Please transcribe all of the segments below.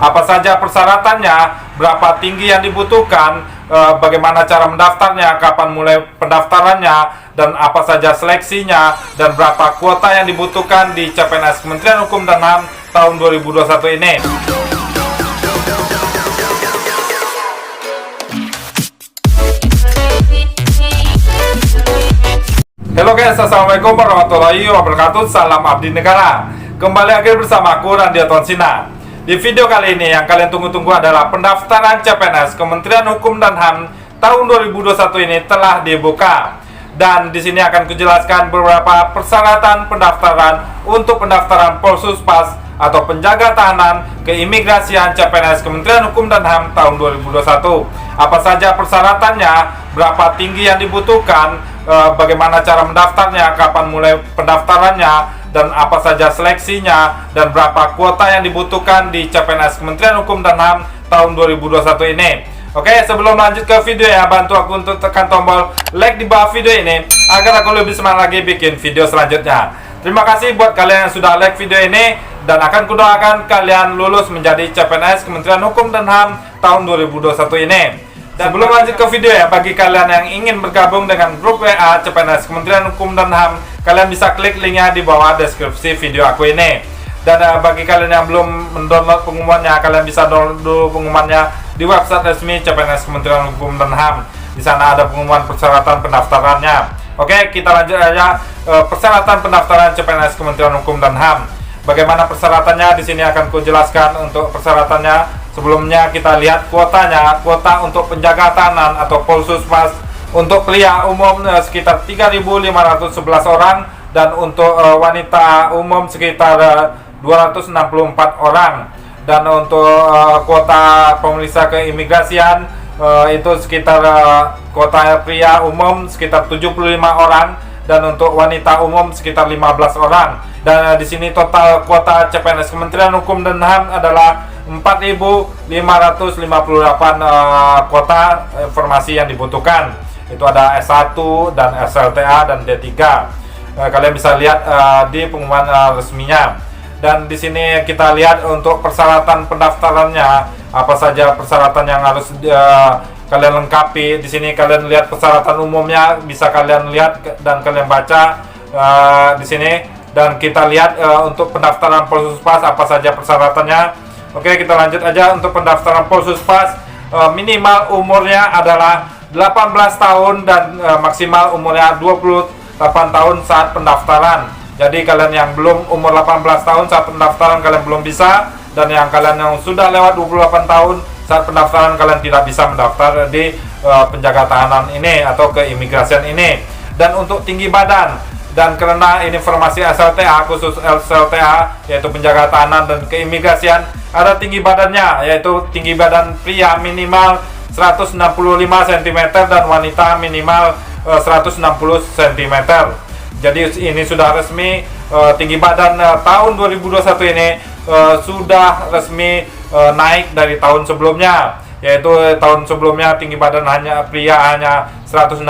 Apa saja persyaratannya, berapa tinggi yang dibutuhkan, bagaimana cara mendaftarnya, kapan mulai pendaftarannya, dan apa saja seleksinya, dan berapa kuota yang dibutuhkan di CPNS Kementerian Hukum dan HAM tahun 2021 ini. Halo guys, assalamualaikum warahmatullahi wabarakatuh. Salam abdi negara. Kembali lagi bersama aku Randy Tonsina. Di video kali ini yang kalian tunggu-tunggu adalah pendaftaran CPNS Kementerian Hukum dan HAM tahun 2021 ini telah dibuka. Dan di sini akan kujelaskan beberapa persyaratan pendaftaran untuk pendaftaran Polsuspas atau penjaga tahanan keimigrasian CPNS Kementerian Hukum dan HAM tahun 2021. Apa saja persyaratannya, berapa tinggi yang dibutuhkan, bagaimana cara mendaftarnya, kapan mulai pendaftarannya, dan apa saja seleksinya, dan berapa kuota yang dibutuhkan di CPNS Kementerian Hukum dan HAM tahun 2021 ini. Oke, sebelum lanjut ke video ya, bantu aku untuk tekan tombol like di bawah video ini agar aku lebih semangat lagi bikin video selanjutnya. Terima kasih buat kalian yang sudah like video ini, dan akan kudoakan kalian lulus menjadi CPNS Kementerian Hukum dan HAM tahun 2021 ini. Dan sebelum lanjut ke video ya, bagi kalian yang ingin bergabung dengan grup WA CPNS Kementerian Hukum dan HAM, kalian bisa klik linknya di bawah deskripsi video aku ini. Dan bagi kalian yang belum mendownload pengumumannya, kalian bisa download dulu pengumumannya di website resmi CPNS Kementerian Hukum dan HAM. Di sana ada pengumuman persyaratan pendaftarannya. Oke, kita lanjut aja persyaratan pendaftaran CPNS Kementerian Hukum dan HAM. Bagaimana persyaratannya, di sini akan kujelaskan untuk persyaratannya. Sebelumnya kita lihat kuotanya. Kuota untuk penjaga tahanan atau Polsuspas untuk pria umum sekitar 3.511 orang, dan untuk wanita umum sekitar 264 orang. Dan untuk kuota pemeriksa keimigrasian itu sekitar kuota pria umum sekitar 75 orang, dan untuk wanita umum sekitar 15 orang. Dan di sini total kuota CPNS Kementerian Hukum dan HAM adalah 4.558 kuota informasi yang dibutuhkan. Itu ada S1 dan SLTA dan D3. Kalian bisa lihat di pengumuman resminya. Dan di sini kita lihat untuk persyaratan pendaftarannya, apa saja persyaratan yang harus kalian lengkapi. Di sini kalian lihat persyaratan umumnya, bisa kalian lihat dan kalian baca di sini. Dan kita lihat untuk pendaftaran Polsuspas apa saja persyaratannya. Oke, kita lanjut aja. Untuk pendaftaran Polsuspas, minimal umurnya adalah 18 tahun dan maksimal umurnya 28 tahun saat pendaftaran. Jadi kalian yang belum umur 18 tahun saat pendaftaran kalian belum bisa, dan yang kalian yang sudah lewat 28 tahun saat pendaftaran kalian tidak bisa mendaftar di penjaga tahanan ini atau keimigrasian ini. Dan untuk tinggi badan, dan karena ini informasi SLTA, khusus SLTA yaitu penjaga tahanan dan keimigrasian, ada tinggi badannya, yaitu tinggi badan pria minimal 165 cm dan wanita minimal 160 cm. Jadi ini sudah resmi, tinggi badan tahun 2021 ini sudah resmi naik dari tahun sebelumnya, yaitu tahun sebelumnya tinggi badan pria hanya 160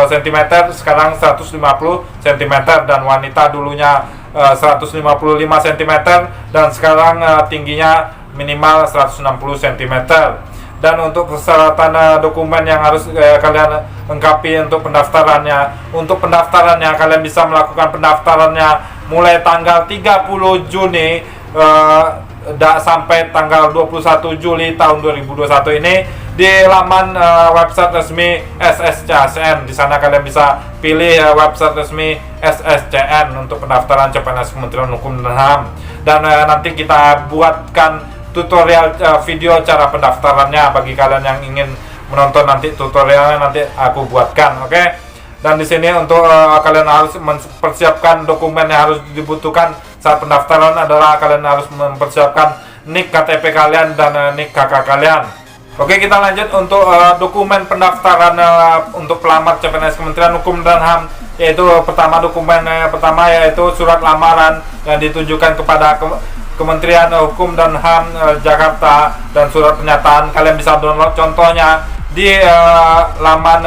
cm, sekarang 150 cm, dan wanita dulunya 155 cm, dan sekarang tingginya minimal 160 cm. Dan untuk persyaratan dokumen yang harus kalian lengkapi untuk pendaftarannya. Untuk pendaftarannya kalian bisa melakukan pendaftarannya mulai tanggal 30 Juni sampai tanggal 21 Juli tahun 2021 ini di laman website resmi SSCSN. Di sana kalian bisa pilih website resmi SSCN untuk pendaftaran CPNS Kementerian Hukum dan HAM. Dan nanti kita buatkan tutorial video cara pendaftarannya bagi kalian yang ingin menonton nanti tutorialnya, nanti aku buatkan. Oke. Dan di sini untuk kalian harus mempersiapkan dokumen yang harus dibutuhkan saat pendaftaran adalah kalian harus mempersiapkan NIK KTP kalian dan NIK KK kalian. Oke, kita lanjut untuk dokumen pendaftaran untuk pelamar CPNS Kementerian Hukum dan HAM, yaitu dokumen pertama yaitu surat lamaran yang ditujukan kepada Kementerian Hukum dan HAM Jakarta, dan surat pernyataan kalian bisa download contohnya di laman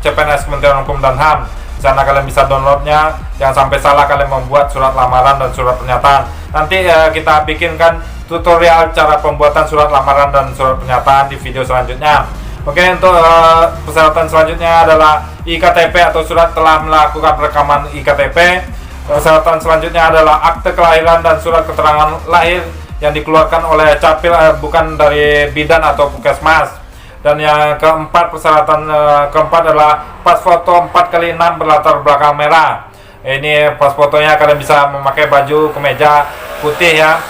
CPNS Kementerian Hukum dan HAM. Di sana kalian bisa downloadnya. Jangan sampai salah kalian membuat surat lamaran dan surat pernyataan. Nanti kita bikinkan tutorial cara pembuatan surat lamaran dan surat pernyataan di video selanjutnya. Oke, untuk persyaratan selanjutnya adalah IKTP atau surat telah melakukan rekaman IKTP. Persyaratan selanjutnya adalah akte kelahiran dan surat keterangan lahir yang dikeluarkan oleh Capil, bukan dari bidan atau puskesmas. Dan yang keempat, persyaratan keempat adalah pas foto 4x6 berlatar belakang merah. Ini pas fotonya kalian bisa memakai baju kemeja putih ya,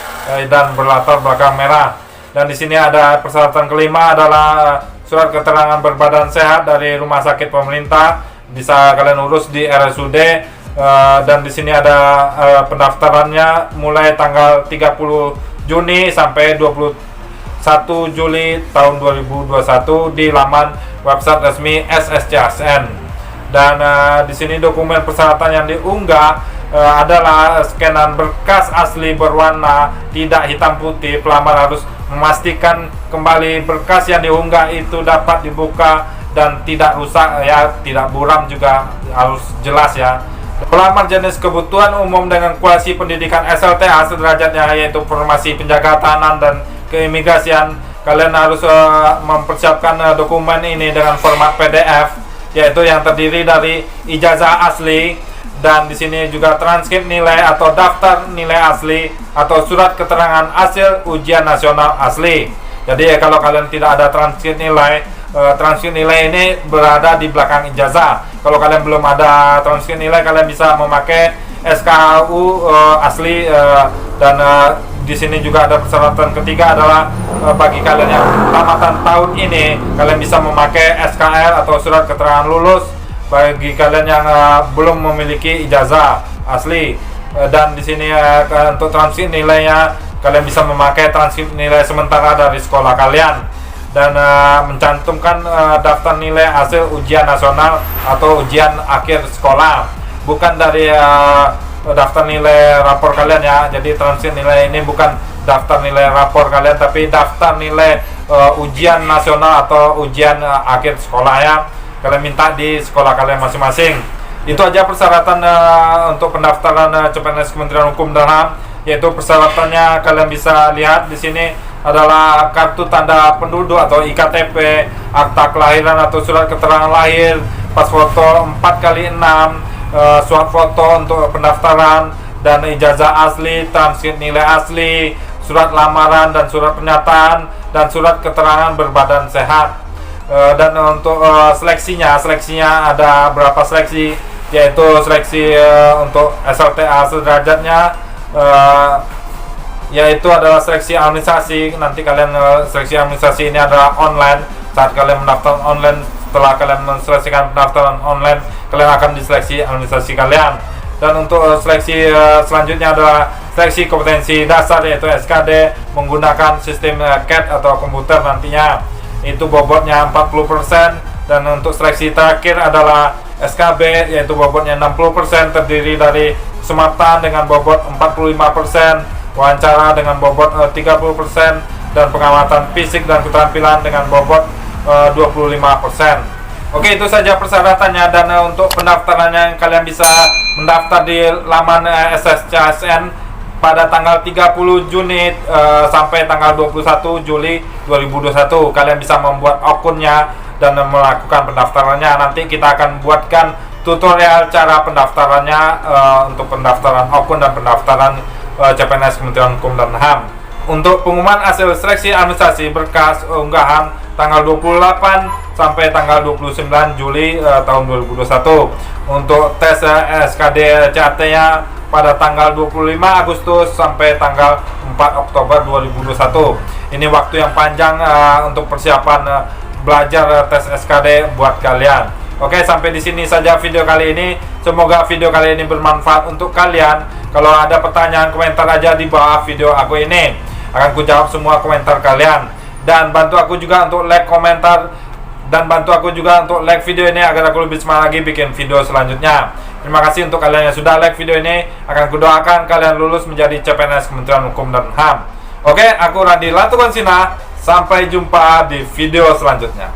dan berlatar belakang merah. Dan di sini ada persyaratan kelima adalah surat keterangan berbadan sehat dari rumah sakit pemerintah, bisa kalian urus di RSUD. Dan di sini ada pendaftarannya mulai tanggal 30 Juni sampai 21 Juli tahun 2021 di laman website resmi SSCASN. Dan di sini dokumen persyaratan yang diunggah adalah scanan berkas asli berwarna tidak hitam putih. Pelamar harus memastikan kembali berkas yang diunggah itu dapat dibuka dan tidak rusak ya, tidak buram juga harus jelas ya. Pelamar jenis kebutuhan umum dengan kualifikasi pendidikan SLTA sederajatnya, yaitu formasi penjaga tahanan dan keimigrasian. Kalian harus mempersiapkan dokumen ini dengan format PDF, yaitu yang terdiri dari ijazah asli, dan di sini juga transkrip nilai atau daftar nilai asli atau surat keterangan hasil ujian nasional asli. Jadi kalau kalian tidak ada transkrip nilai ini berada di belakang ijazah. Kalau kalian belum ada transkrip nilai, kalian bisa memakai SKU asli. Dan di sini juga ada persyaratan ketiga adalah bagi kalian yang tamatan tahun ini, kalian bisa memakai SKL atau surat keterangan lulus bagi kalian yang belum memiliki ijazah asli. Dan di sini untuk transkrip nilainya, kalian bisa memakai transkrip nilai sementara dari sekolah kalian dan mencantumkan daftar nilai hasil ujian nasional atau ujian akhir sekolah, bukan dari daftar nilai rapor kalian ya. Jadi transkrip nilai ini bukan daftar nilai rapor kalian, tapi daftar nilai ujian nasional atau ujian akhir sekolah ya. Kalian minta di sekolah kalian masing-masing. Itu aja persyaratan untuk pendaftaran CPNS Kementerian Hukum dan HAM, yaitu persyaratannya kalian bisa lihat di sini adalah kartu tanda penduduk atau IKTP, akta kelahiran atau surat keterangan lahir, pas foto 4x6, surat foto untuk pendaftaran, dan ijazah asli, transkrip nilai asli, surat lamaran dan surat pernyataan, dan surat keterangan berbadan sehat. Dan untuk seleksinya ada berapa seleksi, yaitu seleksi untuk SLTA sederajatnya, yaitu adalah seleksi administrasi. Nanti kalian seleksi administrasi ini adalah online. Saat kalian mendaftar online, setelah kalian menyelesaikan pendaftaran online, kalian akan diseleksi administrasi kalian. Dan untuk seleksi selanjutnya adalah seleksi kompetensi dasar, yaitu SKD menggunakan sistem CAT atau komputer nantinya. Itu bobotnya 40%. Dan untuk seleksi terakhir adalah SKB, yaitu bobotnya 60%, terdiri dari kesemapatan dengan bobot 45%, wawancara dengan bobot 30%, dan pengamatan fisik dan keterampilan dengan bobot 25%. Oke, itu saja persyaratannya. Dan untuk pendaftarannya, kalian bisa mendaftar di laman SSCASN pada tanggal 30 Juni sampai tanggal 21 Juli 2021. Kalian bisa membuat akunnya dan melakukan pendaftarannya. Nanti kita akan buatkan tutorial cara pendaftarannya untuk pendaftaran akun dan pendaftaran CPNS Kementerian Hukum dan HAM. Untuk pengumuman hasil seleksi administrasi berkas unggahan tanggal 28 sampai tanggal 29 Juli tahun 2021. Untuk tes SKD CAT-nya pada tanggal 25 Agustus sampai tanggal 4 Oktober 2021. Ini waktu yang panjang untuk persiapan belajar tes SKD buat kalian. Oke, sampai di sini saja video kali ini. Semoga video kali ini bermanfaat untuk kalian. Kalau ada pertanyaan, komentar aja di bawah video aku ini. Akan ku jawab semua komentar kalian. Dan bantu aku juga untuk like komentar, dan bantu aku juga untuk like video ini agar aku lebih semangat lagi bikin video selanjutnya. Terima kasih untuk kalian yang sudah like video ini. Akan kudoakan kalian lulus menjadi CPNS Kementerian Hukum dan HAM. Oke, aku Randi Latukonsina. Sampai jumpa di video selanjutnya.